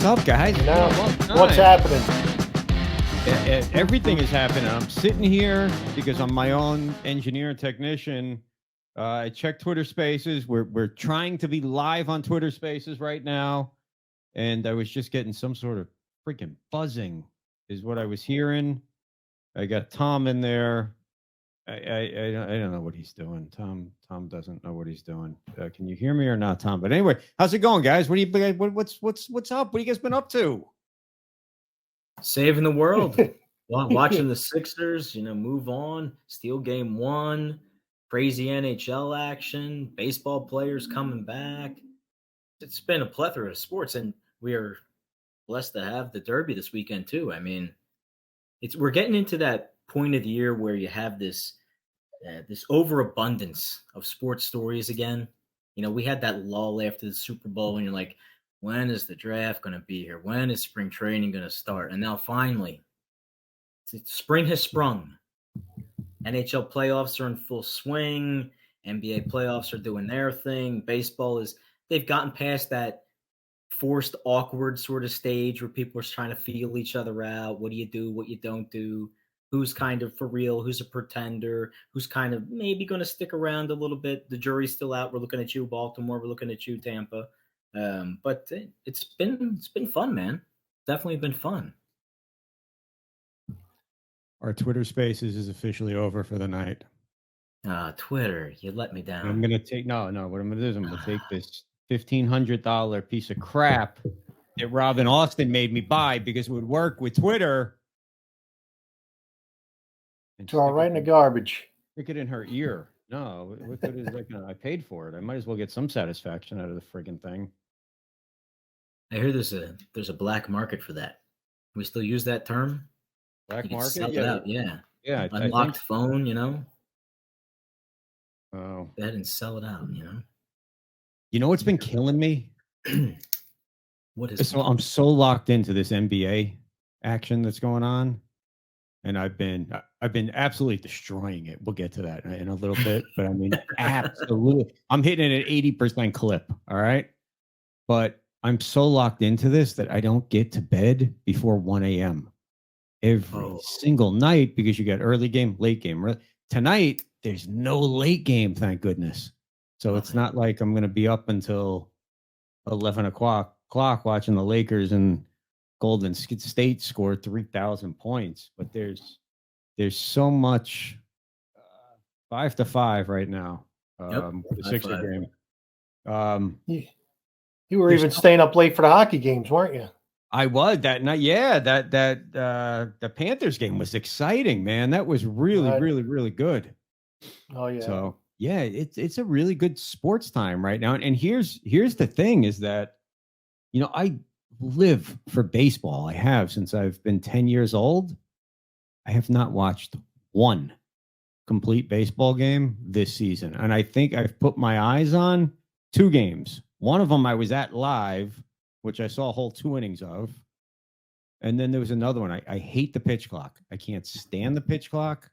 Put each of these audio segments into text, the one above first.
What's up, guys? What's happening? Everything is happening. I'm sitting here because I'm my own engineer and technician. I check Twitter Spaces. We're trying to be live on Twitter Spaces right now, and I was just getting some sort of freaking buzzing, is what I was hearing. I got Tom in there. I don't know what he's doing. Tom doesn't know what he's doing. Can you hear me or not, Tom? But anyway, how's it going, guys? What's up? What have you guys been up to? Saving the world. Watching the Sixers, move on. Steal game 1. Crazy NHL action. Baseball players coming back. It's been a plethora of sports, and we are blessed to have the Derby this weekend too. I mean, we're getting into that point of the year where you have this overabundance of sports stories again. We had that lull after the Super Bowl, and you're like, when is the draft going to be here? When is spring training going to start? And now finally, spring has sprung. NHL playoffs are in full swing. NBA playoffs are doing their thing. They've gotten past that forced, awkward sort of stage where people are trying to feel each other out. What do you do? What you don't do? Who's kind of for real? Who's a pretender? Who's kind of maybe going to stick around a little bit? The jury's still out. We're looking at you, Baltimore. We're looking at you, Tampa. But it's been fun, man. Definitely been fun. Our Twitter Spaces is officially over for the night. Twitter, you let me down. I'm gonna take what I'm gonna do is I'm gonna take this $1,500 piece of crap that Robin Austin made me buy because it would work with Twitter. Throw it right in the garbage. Stick it in her ear. No, what good is that I paid for it. I might as well get some satisfaction out of the friggin' thing. I hear there's a black market for that. We still use that term? Black market? Sell it out, yeah. Yeah. Unlocked phone, Oh. Go ahead and sell it out, You know what's been killing me? What is I'm so locked into this NBA action that's going on. And I've been absolutely destroying it. We'll get to that in a little bit, but I mean, absolutely, I'm hitting it at 80% clip. All right, but I'm so locked into this that I don't get to bed before 1 a.m. every single night because you got early game, late game. Tonight, there's no late game, thank goodness. So it's not like I'm going to be up until 11 o'clock watching the Lakers and Golden State scored 3,000 points, but there's so much 5-5 right now. The Sixer game. You were even staying up late for the hockey games, weren't you? I was that night. Yeah, that the Panthers game was exciting, man. That was really good. Oh yeah. So yeah, it's a really good sports time right now. And here's the thing is that I live for baseball. I have since I've been 10 years old. I have not watched one complete baseball game this season. And I think I've put my eyes on 2 games. One of them I was at live, which I saw a whole 2 innings of. And then there was another one. I hate the pitch clock. I can't stand the pitch clock.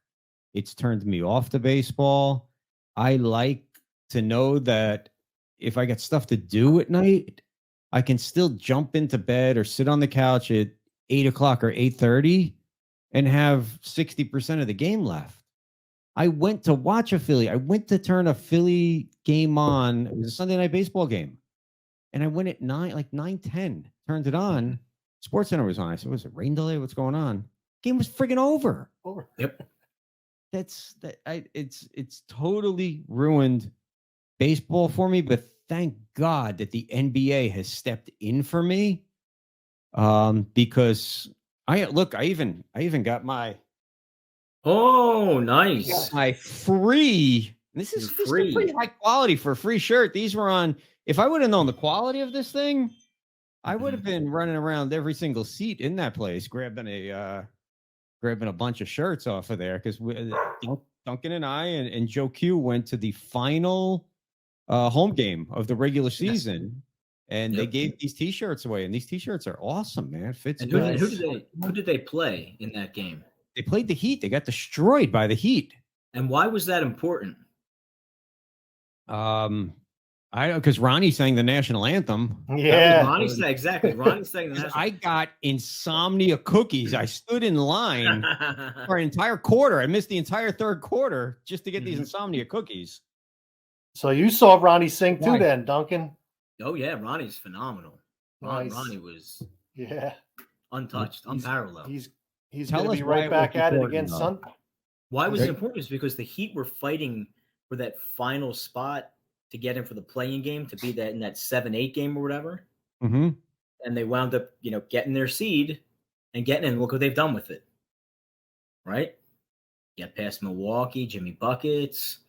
It's turned me off to baseball. I like to know that if I got stuff to do at night, I can still jump into bed or sit on the couch at 8 o'clock or 8:30 and have 60% of the game left. I went to watch a Philly. I went to turn a Philly game on. It was a Sunday night baseball game. And I went at 9:10, turned it on. Sports Center was on. I said, was it rain delay? What's going on? Game was friggin' over. Yep. It's totally ruined baseball for me, but thank God that the NBA has stepped in for me. Because I even got my nice. My free. This is pretty high quality for a free shirt. These were on. If I would have known the quality of this thing, I would have been running around every single seat in that place, grabbing a bunch of shirts off of there because Duncan and I and Joe Q went to the final home game of the regular season, and they gave these T-shirts away, and these T-shirts are awesome, man. Fits and good. Who did they play in that game? They played the Heat. They got destroyed by the Heat. And why was that important? I because Ronnie sang the national anthem. Yeah. Ronnie said exactly. Ronnie sang the 'Cause national. I got insomnia cookies. I stood in line for an entire quarter. I missed the entire third quarter just to get these insomnia cookies. So you saw Ronnie sing too, Why? then, Duncan? Oh yeah, Ronnie's phenomenal. Nice. Ronnie was Yeah. untouched, unparalleled. He's Tell going to us be why right it back was at it important, against though. Sun. Why was it Right. important? Is because the Heat were fighting for that final spot to get in for the playing game to be that in that 7-8 game or whatever. Mm-hmm. And they wound up, getting their seed and getting in. Look what they've done with it. Right? Get past Milwaukee, Jimmy Buckets,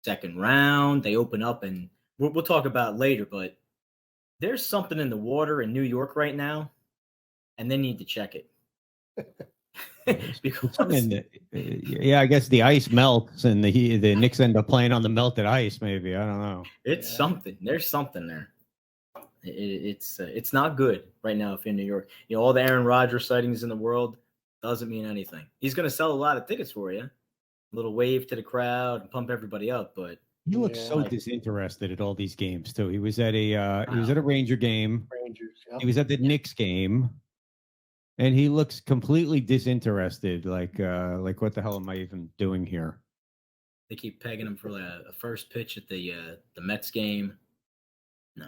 second round. They open up, and we'll talk about it later, but there's something in the water in New York right now, and they need to check it. Because I guess the ice melts and the Knicks end up playing on the melted ice. Maybe, I don't know. it's something. There's something there. It's not good right now if you're in New York. All the Aaron Rodgers sightings in the world doesn't mean anything. He's going to sell a lot of tickets for you, a little wave to the crowd and pump everybody up. But He looks so disinterested at all these games too. He was at a Ranger game. Rangers. Yep. He was at the Knicks game, and he looks completely disinterested. Like what the hell am I even doing here? they keep pegging him for a first pitch at the Mets game. No.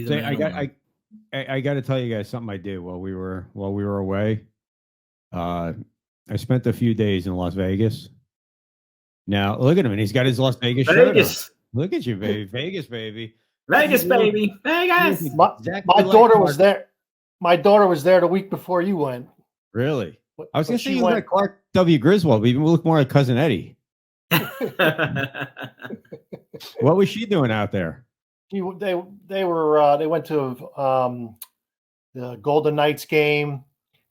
So I got to tell you guys something I did while we were away. I spent a few days in Las Vegas. Now look at him, and he's got his Las Vegas shirt on. Look at you, baby, Vegas, baby, Vegas, baby, Vegas. My daughter was there. My daughter was there the week before you went. Really? I was going to say you went like Clark W. Griswold, but you look more like Cousin Eddie. What was she doing out there? They went to the Golden Knights game.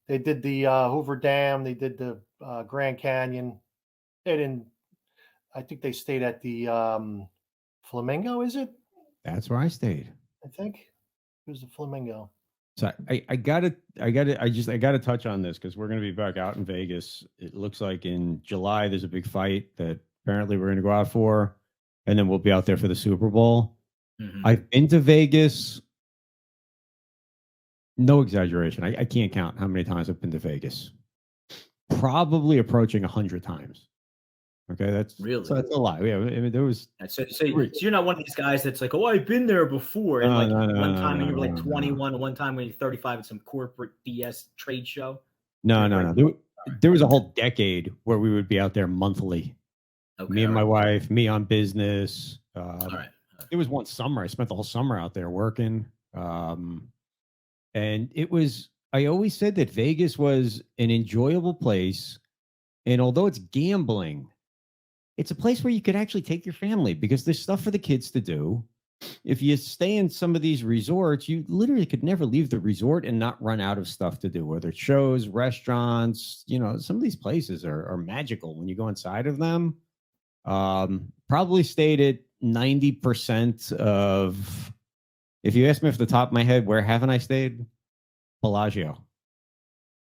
They did the Hoover Dam. They did the Grand Canyon. They didn't. I think they stayed at the Flamingo. Is it? That's where I stayed. I think it was the Flamingo. So I gotta touch on this because we're gonna be back out in Vegas. It looks like in July there's a big fight that apparently we're gonna go out for, and then we'll be out there for the Super Bowl. Mm-hmm. I've been to Vegas. No exaggeration. I can't count how many times I've been to Vegas. Probably approaching 100 times. Okay, that's really so that's a lot. Yeah, I mean, there was. So you're not one of these guys that's like, oh, I've been there before. And one time when you were like 21, one time when you're 35 at some corporate BS trade show. No. There was a whole decade where we would be out there monthly. Okay, me and my wife, me on business. All right. It was one summer. I spent the whole summer out there working. And it was. I always said that Vegas was an enjoyable place, and although it's gambling, it's a place where you could actually take your family because there's stuff for the kids to do. If you stay in some of these resorts, you literally could never leave the resort and not run out of stuff to do, whether it's shows, restaurants. Some of these places are magical when you go inside of them. Probably stayed at 90% of, if you ask me off the top of my head, where haven't I stayed? Bellagio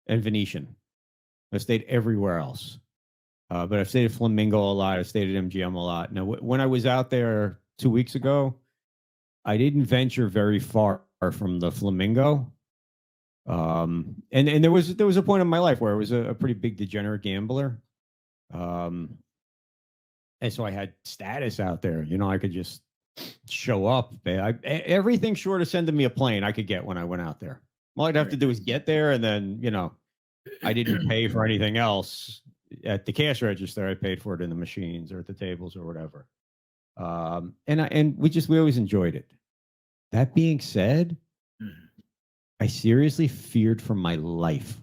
and Venetian. I've stayed everywhere else. But I've stayed at Flamingo a lot. I stayed at MGM a lot. Now, when I was out there 2 weeks ago, I didn't venture very far from the Flamingo. And there was a point in my life where I was a pretty big degenerate gambler. And so I had status out there. I could just show up. Everything short of sending me a plane, I could get when I went out there. All I'd have to do is get there, and then, I didn't pay for anything else at the cash register. I paid for it in the machines or at the tables or whatever. And we always enjoyed it. That being said, I seriously feared for my life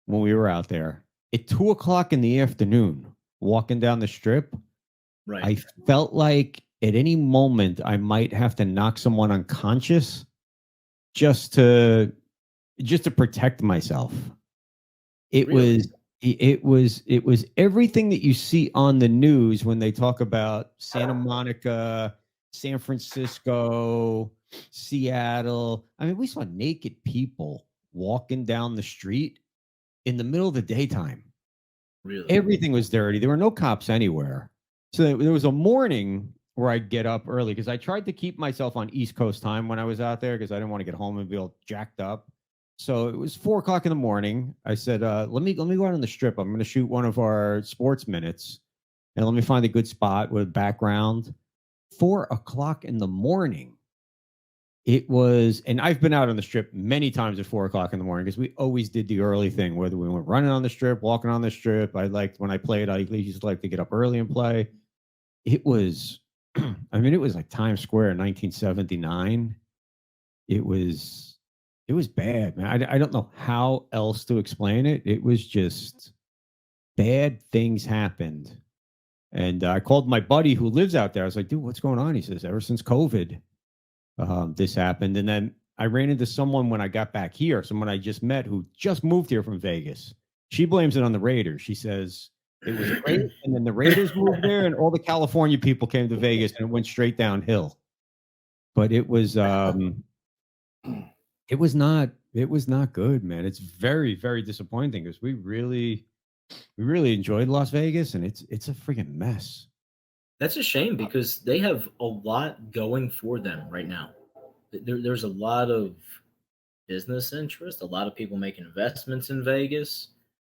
when we were out there at 2:00 in the afternoon, walking down the strip. Right. I felt like at any moment I might have to knock someone unconscious just to protect myself. It was everything that you see on the news when they talk about Santa Monica, San Francisco, Seattle. I mean, we saw naked people walking down the street in the middle of the daytime. Really? Everything was dirty. There were no cops anywhere. So there was a mourning where I'd get up early because I tried to keep myself on East Coast time when I was out there because I didn't want to get home and be all jacked up. So it was 4 o'clock in the morning. I said, let me go out on the strip. I'm going to shoot one of our sports minutes and let me find a good spot with background. 4 o'clock in the morning. It was, and I've been out on the strip many times at 4 o'clock in the morning because we always did the early thing, whether we went running on the strip, walking on the strip. I liked when I played, I used to like to get up early and play. It was, I mean, it was like Times Square in 1979. It was bad, man. I don't know how else to explain it. It was just bad things happened. And I called my buddy who lives out there. I was like, dude, what's going on? He says, ever since COVID, this happened. And then I ran into someone when I got back here, someone I just met who just moved here from Vegas. She blames it on the Raiders. She says it was great. And then the Raiders moved there and all the California people came to Vegas and it went straight downhill. But it was not good, man. It's very, very disappointing because we really enjoyed Las Vegas and it's a freaking mess. That's a shame because they have a lot going for them right now. There's a lot of business interest, a lot of people making investments in Vegas,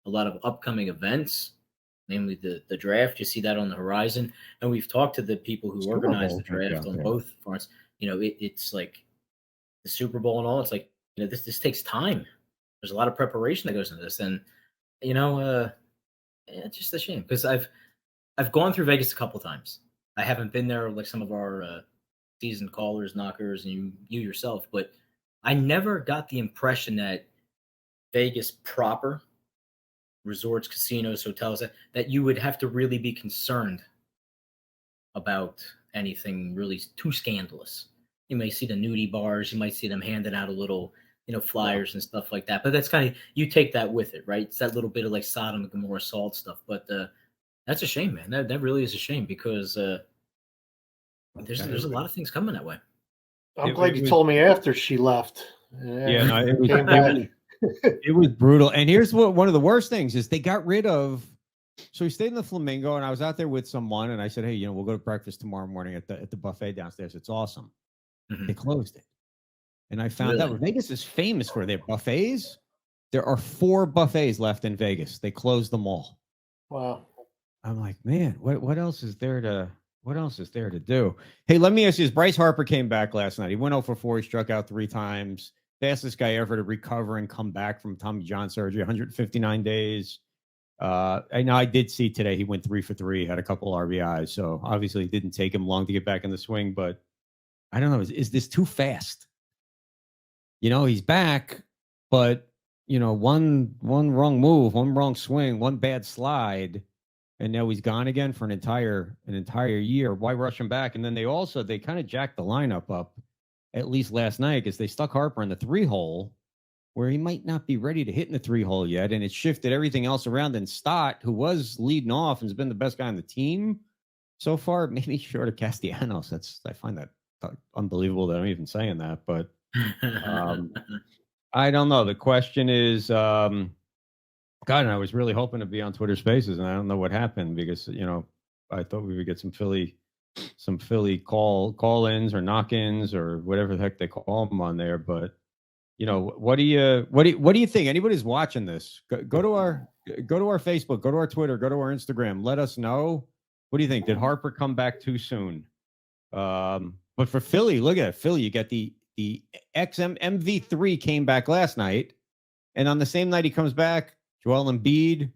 a lot of upcoming events, namely the draft. You see that on the horizon. And we've talked to the people who organize the draft on both fronts. You know, it's like the Super Bowl and all. It's like, you know, this takes time. There's a lot of preparation that goes into this. And, you know, it's just a shame because I've gone through Vegas a couple times. I haven't been there like some of our seasoned callers, knockers, and you yourself, but I never got the impression that Vegas proper, resorts, casinos, hotels, that you would have to really be concerned about anything really too scandalous. You may see the nudie bars, you might see them handing out a little, you know, flyers and stuff like that. But that's kind of, you take that with it, right? It's that little bit of like Sodom and Gomorrah salt stuff. But that's a shame, man. That really is a shame because there's a lot of things coming that way. I'm glad you told me after she left. Yeah, no, it was brutal. And here's one of the worst things is they got rid of. So we stayed in the Flamingo, and I was out there with someone, and I said, "Hey, you know, we'll go to breakfast tomorrow morning at the buffet downstairs. It's awesome." Mm-hmm. They closed it, and I found out Vegas is famous for their buffets. There are 4 buffets left in Vegas. They closed them all. Wow. I'm like, man, what else is there to do? Hey, let me ask you this. Bryce Harper came back last night. He went 0 for 4. He struck out 3 times. Fastest guy ever to recover and come back from Tommy John surgery, 159 days. I know I did see today he went 3 for 3, had a couple RBIs. So obviously it didn't take him long to get back in the swing, but I don't know. Is this too fast? You know, he's back, but you know, one wrong move, one wrong swing, one bad slide, and now he's gone again for an entire year. Why rush him back? And then they kind of jacked the lineup up, at least last night, because they stuck Harper in the 3-hole where he might not be ready to hit in the 3-hole yet. And it shifted everything else around. And Stott, who was leading off and has been the best guy on the team so far, maybe short of Castellanos. I find that unbelievable that I'm even saying that, but I don't know. The question is, God, and I was really hoping to be on Twitter Spaces, and I don't know what happened because, you know, I thought we would get some Philly call-ins or knock-ins or whatever the heck they call them on there. But, you know, what do you think? Anybody's watching this, go to our Facebook, go to our Twitter, go to our Instagram. Let us know. What do you think? Did Harper come back too soon? But for Philly, look at it. Philly, you got the MV3 came back last night, and on the same night he comes back, Joel Embiid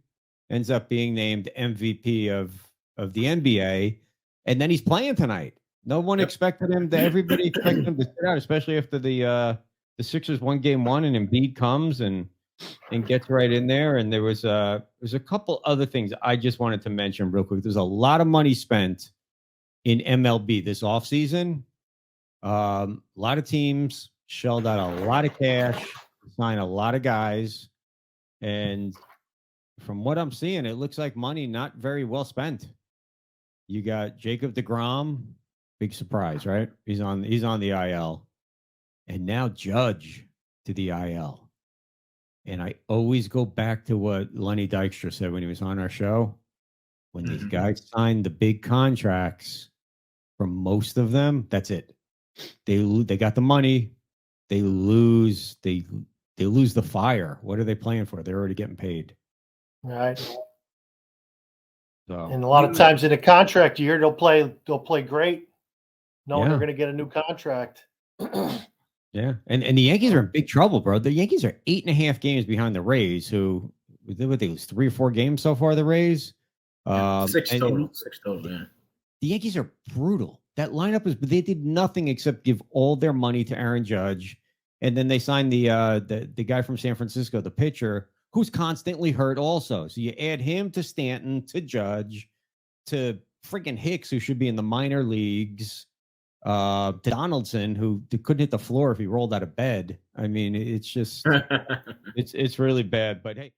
ends up being named MVP of the NBA, and then he's playing tonight. No one expected him to. Everybody expected him to sit out, especially after the Sixers won Game 1, and Embiid comes and gets right in there. And there's a couple other things I just wanted to mention real quick. There's a lot of money spent in MLB this offseason. A lot of teams shelled out a lot of cash, signed a lot of guys, and from what I'm seeing, it looks like money not very well spent. You got Jacob deGrom, big surprise, right? He's on the IL, and now Judge to the IL. And I always go back to what Lenny Dykstra said when he was on our show. When these guys sign the big contracts, for most of them, that's it. They got the money, they lose the fire. What are they playing for? They're already getting paid. Right. So, And a lot of times in a contract year, they'll play great, knowing they're Yeah. going to get a new contract. yeah, and the Yankees are in big trouble, bro. The Yankees are 8.5 games behind the Rays, who they lose 3 or 4 games so far. The Rays, Six and total. Yeah. the Yankees are brutal. That lineup is, they did nothing except give all their money to Aaron Judge, and then they signed the guy from San Francisco, the pitcher, who's constantly hurt also. So you add him to Stanton, to Judge, to freaking Hicks, who should be in the minor leagues, to Donaldson, who couldn't hit the floor if he rolled out of bed. I mean, it's just it's really bad. But hey.